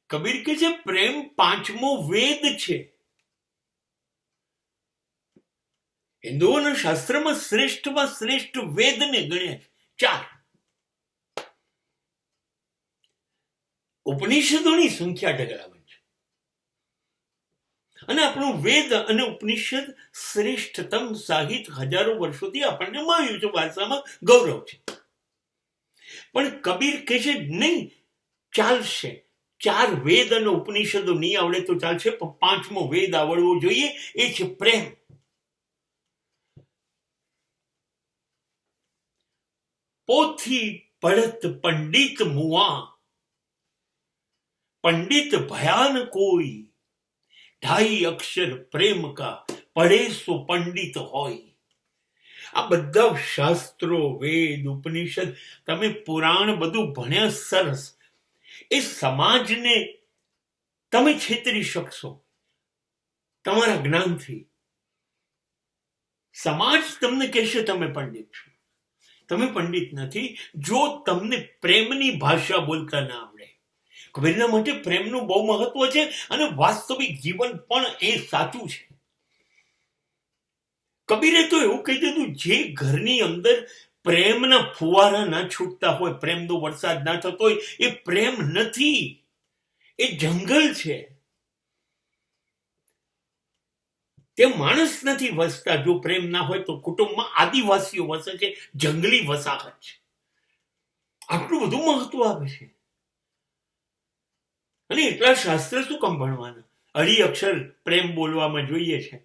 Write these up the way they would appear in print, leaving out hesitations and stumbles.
કબીર કે છે પ્રેમ પાંચમો વેદ છે. હિન્દુઓના શાસ્ત્રમાં શ્રેષ્ઠમાં શ્રેષ્ઠ વેદને ગણ્યા છે 4. ઉપનિષદોની સંખ્યા ઢગલાબંધ છે. અને આપણું વેદ અને ઉપનિષદ શ્રેષ્ઠતમ સાહિત્ય હજારો વર્ષોથી આપણને મળ્યું છે, વારસામાં ગૌરવ છે. પણ કબીર કહે છે નહીં, ચાલશે. 4 વેદ અને ઉપનિષદો નહીં આવડે તો ચાલશે, પણ 5મો વેદ આવડવો જોઈએ, એ છે પ્રેમ. પોથી પડત પંડિત મુઆ, पंडित भयान कोई, 2.5 अक्षर प्रेम का पढ़े सो पंडित होय. આ બધા શાસ્ત્રો, વેદ, ઉપનિષદ, તમે પુરાણ બધું ભણ્યા સરસ, એ સમાજને તમે છેતરી શકશો તમારા જ્ઞાનથી. સમાજ તમને કહેશે તમે પંડિત છો, તમે પંડિત નથી જો તમને પ્રેમની ભાષા બોલતા ના આવડે. કબીરના માટે પ્રેમનું બહુ મહત્વ છે અને વાસ્તવિક જીવન પણ એ સાચું છે. કબીરે તો એવું કહી દીધું, જે ઘરની અંદર પ્રેમના ફુવારા ના છૂટતા હોય, પ્રેમનો વરસાદ ના થતો હોય, એ પ્રેમ નથી, એ જંગલ છે. તે માણસ નથી વસતા. જો પ્રેમ ના હોય તો કુટુંબમાં આદિવાસીઓ વસે છે, જંગલી વસાહત છે. આટલું બધું મહત્વ આપે છે. અને એટલા શાસ્ત્ર શું કામ ભણવાના? 2.5 અક્ષર પ્રેમ બોલવામાં જોઈએ છે.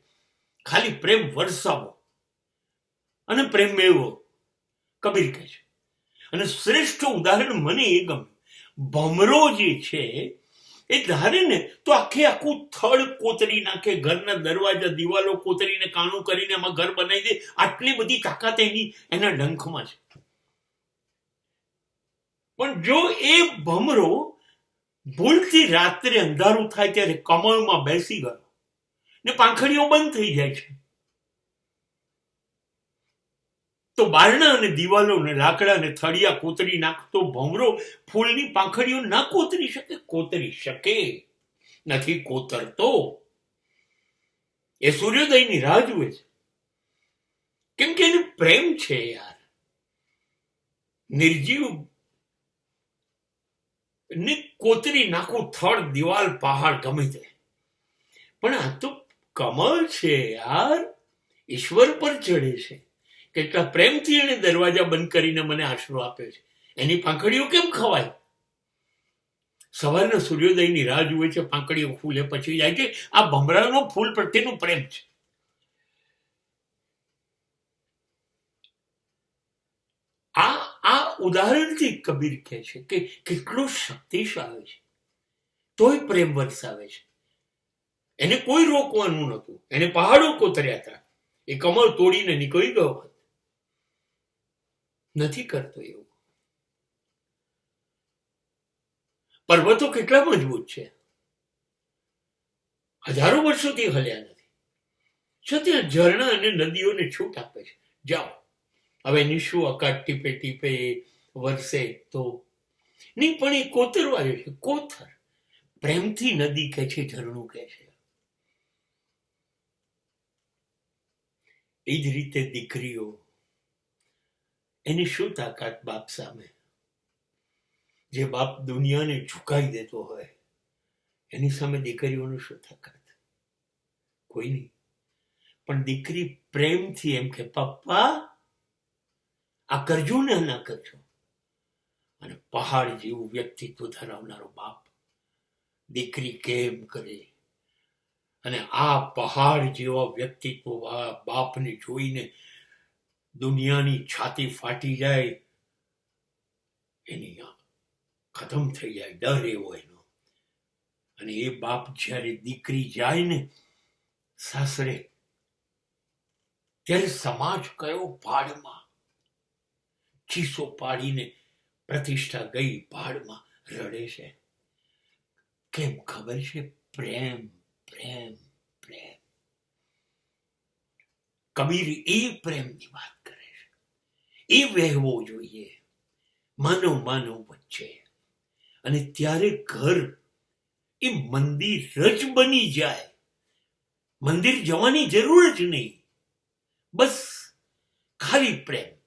ખાલી પ્રેમ વરસાવો અને પ્રેમ મેળવો, કબીર કહે છે. અને શ્રેષ્ઠ ઉદાહરણ મને એ ગમ્યું. ભમરો જે છે એ ધારે ને તો આખું થડ કોતરી નાખે, ઘરના દરવાજા દિવાલો કોતરીને કાણું કરીને એમાં ઘર બનાવી દે. આટલી બધી તાકાત એના ડંખમાં છે. પણ જો એ ભમરો ભૂલથી રાત્રે અંધારું થાય ત્યારે કમળમાં બેસી ગયો ને પાંખડીઓ બંધ થઈ જાય છે, તો બારણા અને દિવાલો ને લાકડા ને થળિયા કોતરી નાખતો ભમરો ફૂલની પાંખડીઓ ના કોતરી શકે? કોતરી શકે, નથી કોતરતો. એ સૂર્યોદયની રાહ જુએ છે, કેમ કે એને પ્રેમ છે યાર. નિર્જીવ ને કોતરી નાખું, થડ, દિવાલ, પહાડ ગમે તે, પણ આ તો કમળ છે યાર, ઈશ્વર પર ચડે છે. કેટલા પ્રેમથી એને દરવાજા બંધ કરીને મને આશરો આપ્યો છે. એની પાંખડીઓ કેમ ખવાય? સવારના સૂર્યોદયની રાહ જુએ છે, પાંખડીઓ ફૂલે પછી જાય છે. આ ભમરાનો ફૂલ પ્રત્યેનો પ્રેમ છે. આ ઉદાહરણથી કબીર કહે છે કે કેટલો શક્તિશાળી છે, તોય પ્રેમ વરસાવે છે. એને કોઈ રોકવાનું નહોતું. એને પહાડો કોતર્યા હતા, એ કમળ તોડીને નીકળી ગયો હતો. નથી કરતો એવું. પર્વતો કેટલા મજબૂત છે, હજારો વર્ષોથી હલ્યા નથી, છતાં ઝરણા અને નદીઓને છૂટ આપે છે, જાઓ. હવે નિશું અકાળ ટીપે ટીપે વરસે તો નહીં, પણ એ કોતરવા છે. કોતર પ્રેમથી નદી કહે છે, ઝરણું કહે છે. એ જ રીતે દીકરીઓ, એની શું તાકાત બાપ સામે? જે બાપ દુનિયાને ઝુકાઈ દેતો હોય, એની સામે દીકરીઓનું શું તાકાત? કોઈ નહીં. પણ દીકરી પ્રેમથી એમ કે પપ્પા આ કરજો ને ના કરજો. અને પહાડ જેવું વ્યક્તિત્વ ધરાવનારો બાપ દીકરી કેમ કરે? અને આ પહાડ જેવા વ્યક્તિત્વ બાપને જોઈને દુનિયાની છાતી ફાટી જાય, એની ખતમ થઈ જાય ડર એવો એનો. અને એ બાપ જ્યારે દીકરી જાય ને સાસરે, ત્યારે સમાજ કયો ભાડમાં, ચીસો પાડીને પ્રતિષ્ઠા ગઈ ભાડમાં રડે છે. કેમ? ખબર છે, પ્રેમ પ્રેમ પ્રેમ. કબીર એ પ્રેમની વાત કરે છે. એ વહેવો જોઈએ માનવ માનવ વચ્ચે. અને ત્યારે ઘર એ મંદિર જ બની જાય. મંદિર જવાની જરૂર જ નહીં, બસ ખાલી પ્રેમ.